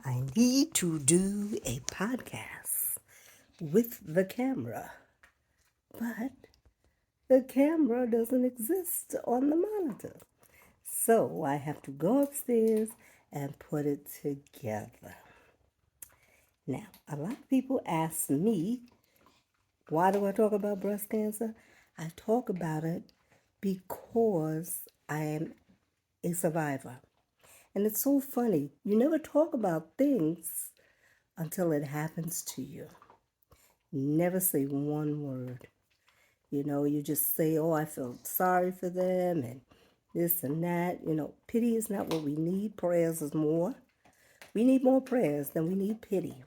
I need to do a podcast with the camera, but the camera doesn't exist on the monitor. So I have to go upstairs and put it together. Now, a lot of people ask me, why do I talk about breast cancer? I talk about it because I am a survivor. And it's so funny. You never talk about things until it happens to you. Never say one word. You just say, oh, I feel sorry for them and this and that. Pity is not what we need. Prayers is more. We need more prayers than we need pity.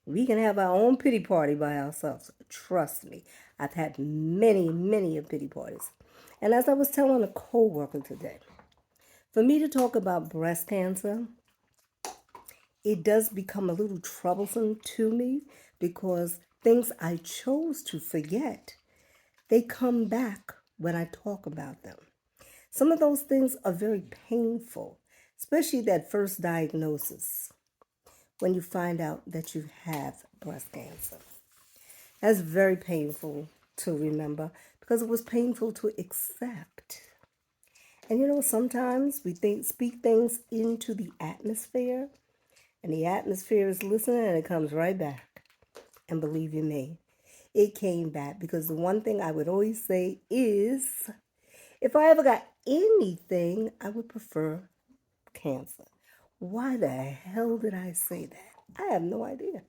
We can have our own pity party by ourselves. Trust me. I've had many, many of pity parties. And as I was telling a co-worker today, for me to talk about breast cancer, it does become a little troublesome to me because things I chose to forget, they come back when I talk about them. Some of those things are very painful, especially that first diagnosis when you find out that you have breast cancer. That's very painful to remember because it was painful to accept. And sometimes we speak things into the atmosphere, and the atmosphere is listening and it comes right back. And believe you me, it came back because the one thing I would always say is if I ever got anything, I would prefer cancer. Why the hell did I say that? I have no idea.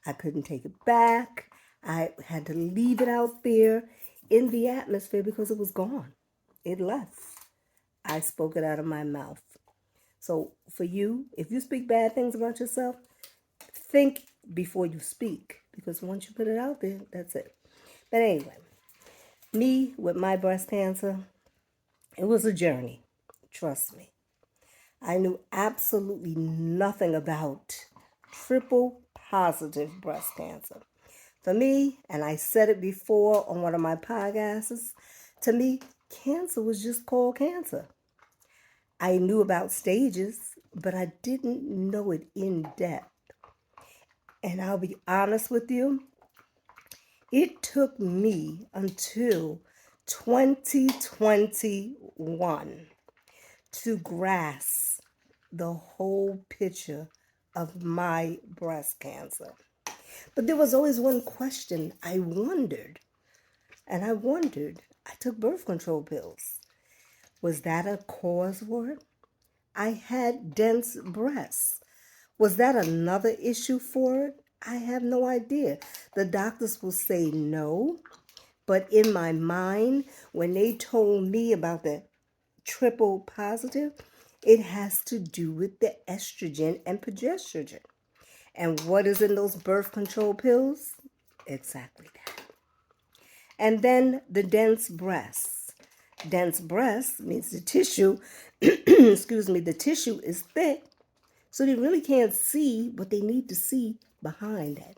I couldn't take it back. I had to leave it out there in the atmosphere because it was gone. It left. I spoke it out of my mouth. So for you, if you speak bad things about yourself, think before you speak because once you put it out there, that's it. But anyway, me with my breast cancer, it was a journey. Trust me. I knew absolutely nothing about triple positive breast cancer. For me, and I said it before on one of my podcasts, to me, cancer was just called cancer. I knew about stages, but I didn't know it in depth. And I'll be honest with you, it took me until 2021 to grasp the whole picture of my breast cancer. But there was always one question I wondered. I took birth control pills. Was that a cause for it? I had dense breasts. Was that another issue for it? I have no idea. The doctors will say no, but in my mind, when they told me about the triple positive, it has to do with the estrogen and progesterone. And what is in those birth control pills? Exactly that. And then the dense breasts. Dense breast means the tissue, the tissue is thick, so they really can't see what they need to see behind it.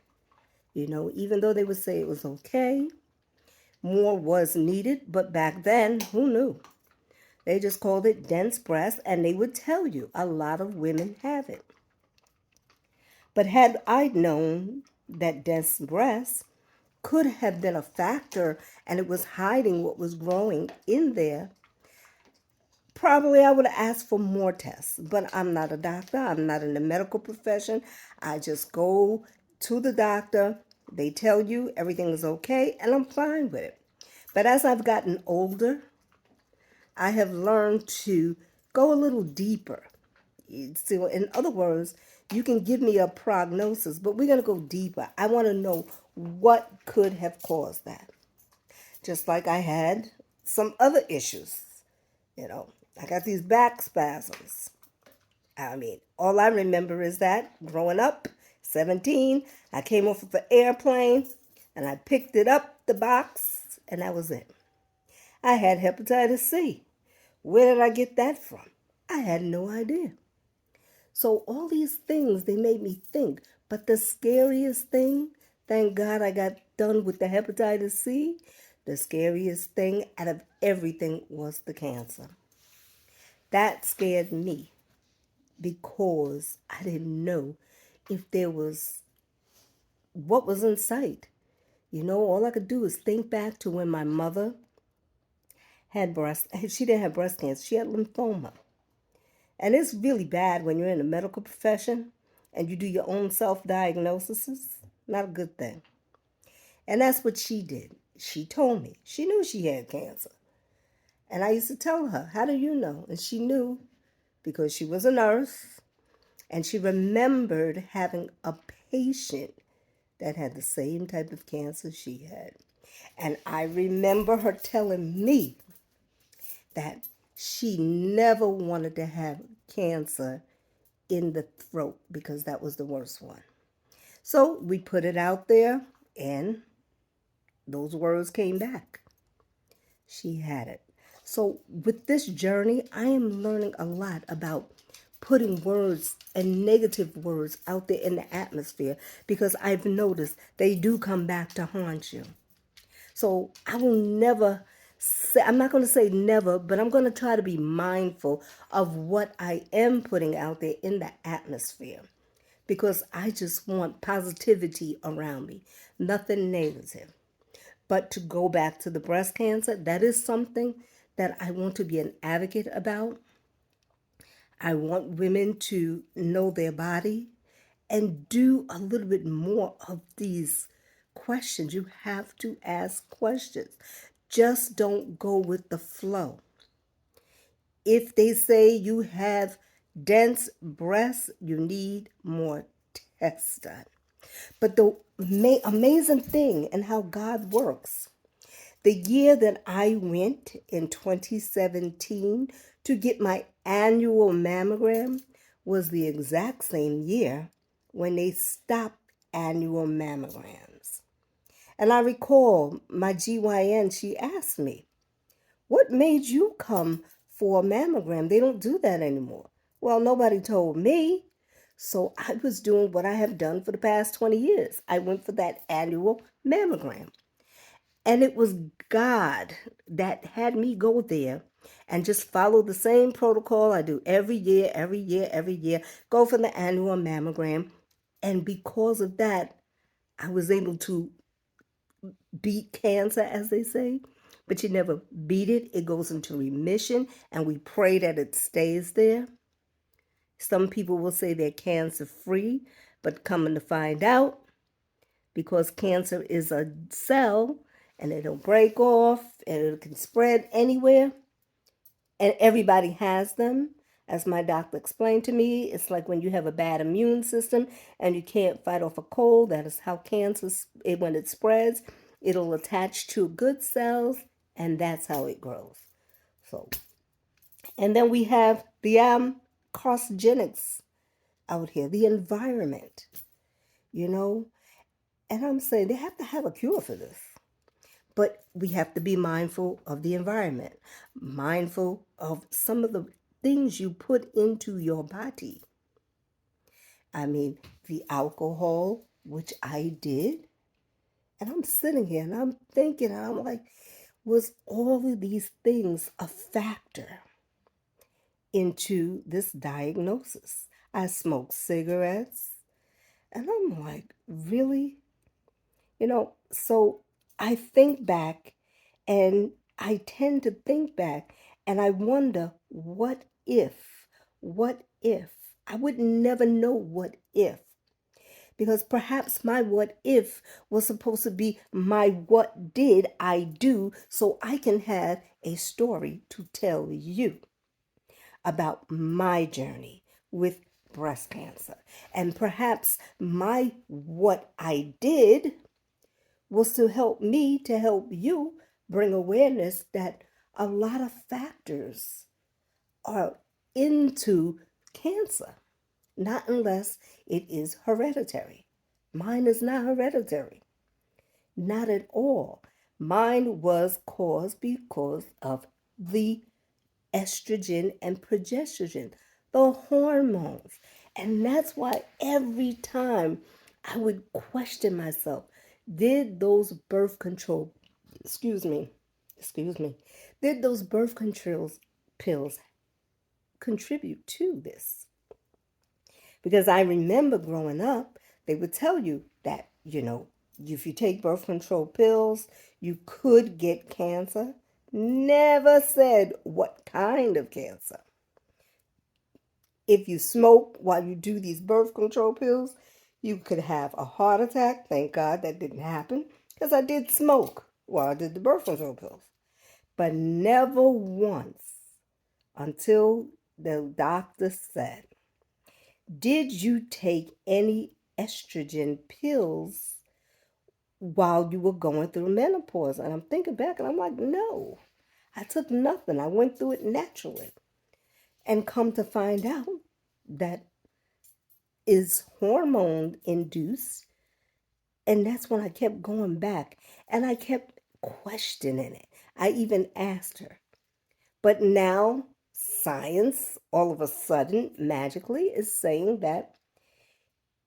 Even though they would say it was okay, more was needed, but back then, who knew? They just called it dense breast, and they would tell you a lot of women have it. But had I known that dense breast could have been a factor and it was hiding what was growing in there, probably I would have asked for more tests. But I'm not a doctor. I'm not in the medical profession. I just go to the doctor. They tell you everything is okay, and I'm fine with it. But as I've gotten older, I have learned to go a little deeper. So in other words, you can give me a prognosis, but we're going to go deeper. I want to know what could have caused that. Just like I had some other issues. I got these back spasms. All I remember is that growing up, 17, I came off of an airplane and I picked it up, the box, and that was it. I had hepatitis C. Where did I get that from? I had no idea. So all these things, they made me think. But the scariest thing, thank God I got done with the hepatitis C, the scariest thing out of everything was the cancer. That scared me. because I didn't know if there was what was in sight. All I could do is think back to when my mother she didn't have breast cancer, she had lymphoma. And it's really bad when you're in the medical profession and you do your own self-diagnosis. Not a good thing. And that's what she did. She told me. She knew she had cancer. And I used to tell her, how do you know? And she knew because she was a nurse and she remembered having a patient that had the same type of cancer she had. And I remember her telling me that she never wanted to have cancer in the throat because that was the worst one. So we put it out there and those words came back. She had it. So with this journey, I am learning a lot about putting words and negative words out there in the atmosphere because I've noticed they do come back to haunt you. So I will never say, I'm not going to say never, but I'm going to try to be mindful of what I am putting out there in the atmosphere because I just want positivity around me, nothing negative. But to go back to the breast cancer, that is something that I want to be an advocate about. I want women to know their body and do a little bit more of these questions. You have to ask questions. Just don't go with the flow. If they say you have dense breasts, you need more tests done. But the amazing thing and how God works, the year that I went in 2017 to get my annual mammogram was the exact same year when they stopped annual mammograms. And I recall my GYN, she asked me, what made you come for a mammogram? They don't do that anymore. Well, nobody told me. So I was doing what I have done for the past 20 years. I went for that annual mammogram. And it was God that had me go there and just follow the same protocol I do every year, every year, go for the annual mammogram. And because of that, I was able to beat cancer, as they say. But you never beat it. It goes into remission, and we pray that it stays there. Some people will say they're cancer free, but coming to find out, because cancer is a cell and it'll break off and it can spread anywhere, and everybody has them. As my doctor explained to me, it's like when you have a bad immune system and you can't fight off a cold. That is how cancer, when it spreads, it'll attach to good cells, and that's how it grows. So, and then we have the carcinogenics out here, the environment, you know. And I'm saying they have to have a cure for this. But we have to be mindful of the environment, mindful of some of the things you put into your body. I mean, the alcohol, which I did. And I'm sitting here and I'm thinking, and I'm like, was all of these things a factor into this diagnosis? I smoked cigarettes. And I'm like, really? So I think back and I tend to think back and I wonder, what if? I would never know what if. Because perhaps my what if was supposed to be my what did I do so I can have a story to tell you about my journey with breast cancer. And perhaps my what I did was to help me to help you bring awareness that a lot of factors are into cancer, not unless it is hereditary. Mine is not hereditary, not at all. Mine was caused because of the estrogen and progesterone, the hormones. And that's why every time I would question myself, did those birth control, excuse me, did those birth control pills contribute to this? Because I remember growing up, they would tell you that, if you take birth control pills, you could get cancer. Never said what kind of cancer. If you smoke while you do these birth control pills, you could have a heart attack. Thank God that didn't happen because I did smoke while I did the birth control pills. But never once until the doctor said, "Did you take any estrogen pills while you were going through menopause?" And I'm thinking back and I'm like, no, I took nothing. I went through it naturally. And come to find out that is hormone induced. And that's when I kept going back and I kept questioning it. I even asked her. But now science all of a sudden magically is saying that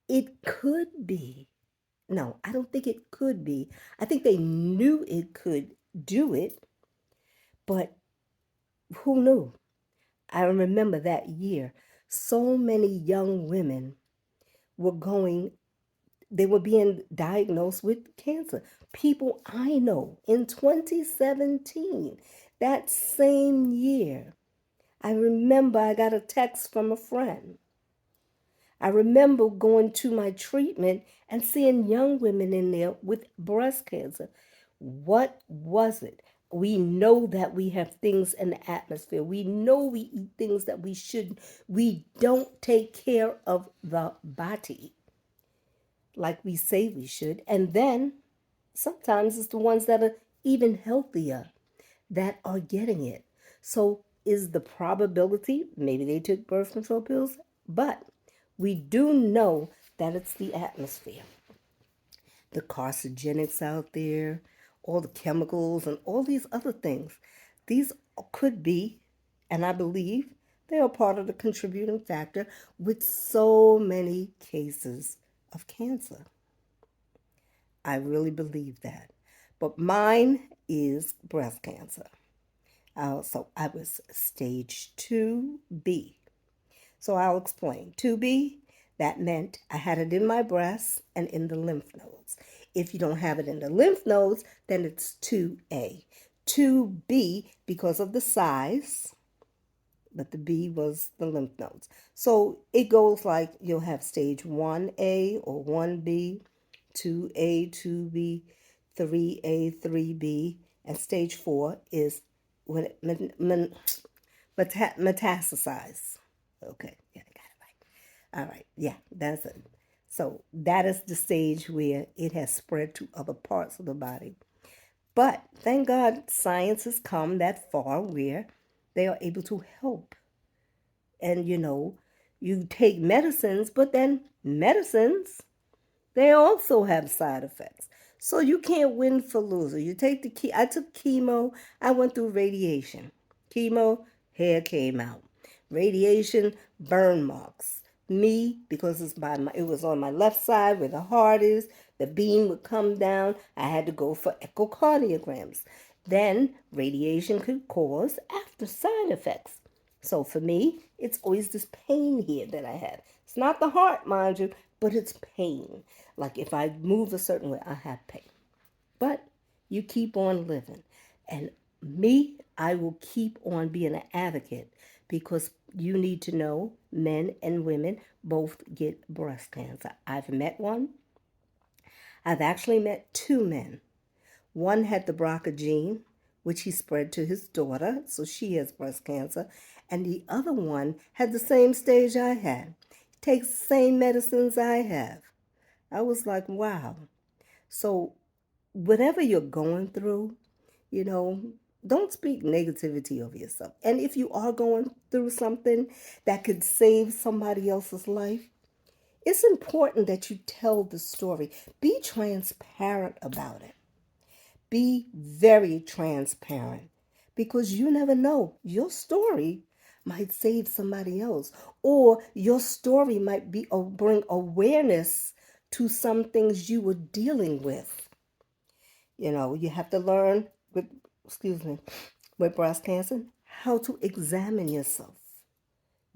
it could be. No, I don't think it could be. I think they knew it could do it, but who knew? I remember that year, so many young women were they were being diagnosed with cancer. People I know in 2017, that same year, I remember I got a text from a friend. I remember going to my treatment and seeing young women in there with breast cancer. What was it? We know that we have things in the atmosphere. We know we eat things that we shouldn't. We don't take care of the body like we say we should. And then sometimes it's the ones that are even healthier that are getting it. So is the probability, maybe they took birth control pills, but we do know that it's the atmosphere. The carcinogenics out there, all the chemicals and all these other things. These could be, and I believe they are part of the contributing factor with so many cases of cancer. I really believe that. But mine is breast cancer. So I was stage 2B. So I'll explain. 2B, that meant I had it in my breast and in the lymph nodes. If you don't have it in the lymph nodes, then it's 2A. 2B, because of the size, but the B was the lymph nodes. So it goes like you'll have stage 1A or 1B, 2A, 2B, 3A, 3B, and stage 4 is when it metastasize. Okay, yeah, I got it right. All right, yeah, that's it. So that is the stage where it has spread to other parts of the body. But thank God science has come that far where they are able to help. And you take medicines, but then medicines, they also have side effects. So you can't win for loser. You take I took chemo, I went through radiation. Chemo, hair came out. Radiation, burn marks. Me, because it was on my left side where the heart is, the beam would come down. I had to go for echocardiograms. Then radiation could cause after side effects. So for me, it's always this pain here that I have. It's not the heart, mind you, but it's pain. Like if I move a certain way, I have pain. But you keep on living. And me, I will keep on being an advocate because you need to know men and women both get breast cancer. I've met one. I've actually met two men. One had the BRCA gene, which he spread to his daughter, so she has breast cancer. And the other one had the same stage I had. Takes the same medicines I have. I was like, wow. So whatever you're going through, you know, don't speak negativity over yourself. And if you are going through something that could save somebody else's life, it's important that you tell the story. Be transparent about it. Be very transparent because you never know. Your story might save somebody else, or your story might be bring awareness to some things you were dealing with. You have to learn with breast cancer, how to examine yourself.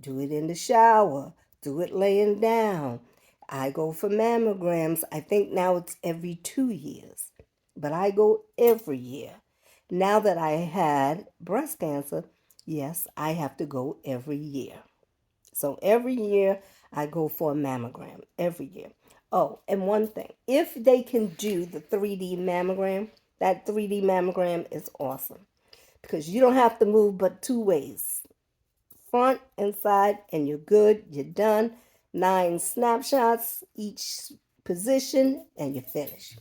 Do it in the shower. do it laying down. I go for mammograms. I think now it's every 2 years, but I go every year. Now that I had breast cancer, yes, I have to go every year. So every year I go for a mammogram, every year. Oh, and one thing, if they can do the 3D mammogram, that 3D mammogram is awesome because you don't have to move but two ways, front and side, and you're good, you're done. 9 snapshots each position, and you're finished.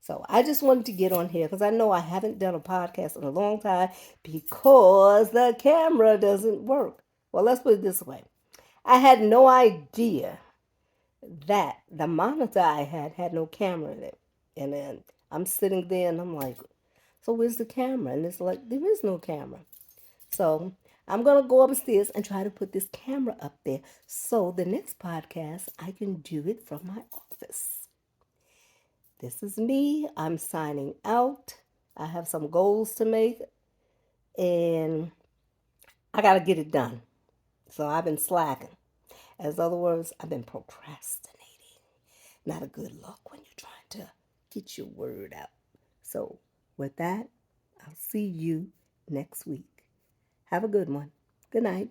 So I just wanted to get on here because I know I haven't done a podcast in a long time because the camera doesn't work. Well, let's put it this way. I had no idea that the monitor I had no camera in it. And then I'm sitting there and I'm like, so where's the camera? And it's like, there is no camera. So I'm going to go upstairs and try to put this camera up there so the next podcast I can do it from my office. This is me. I'm signing out. I have some goals to make and I got to get it done. So I've been slacking. As other words, I've been procrastinating. Not a good look when you're trying to get your word out. So with that, I'll see you next week. Have a good one. Good night.